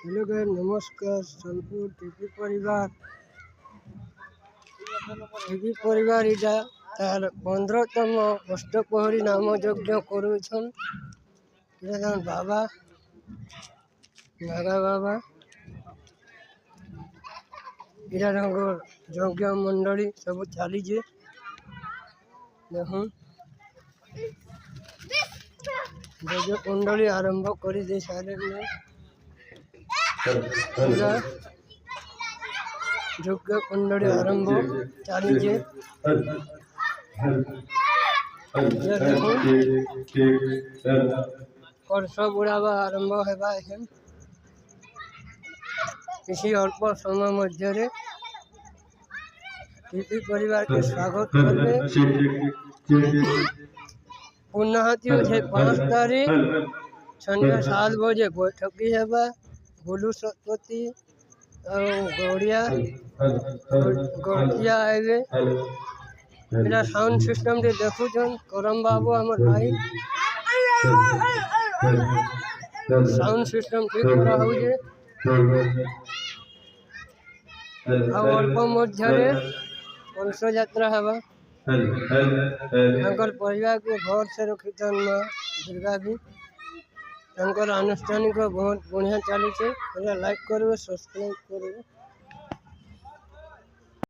Hello guys, नमस्कार। Sonpur TV परिवार इटा तार 15तम अष्टप्रहरी नाम यज्ञ करुछन। बाबा नागा बाबा इटा यज्ञ मंडली सब चली देखूँ यज्ञ मंडली आरंभ कर दे सारे यज्ञ कुंडली आरंभ चली कलश बुड़ावा आरंभ होगा। इसी अल्प समय मध्य टीवी परिवार के स्वागत करके पुनःती हो 5 तारीख संध्या 7 बजे बैठकी है। गोलू शतपति गौड़िया गौड़िया आए साउंड सिस्टम दे देखुन करम बाबू आम भाई साउंड सिस्टम ठीक करा अल्प मध्य कलश यात्रा है। परिवार के घर से रखी दुर्गा भी अनुष्ठानिक बहुत बढ़िया चली। लाइक करेंगे, सब्सक्राइब करेंगे।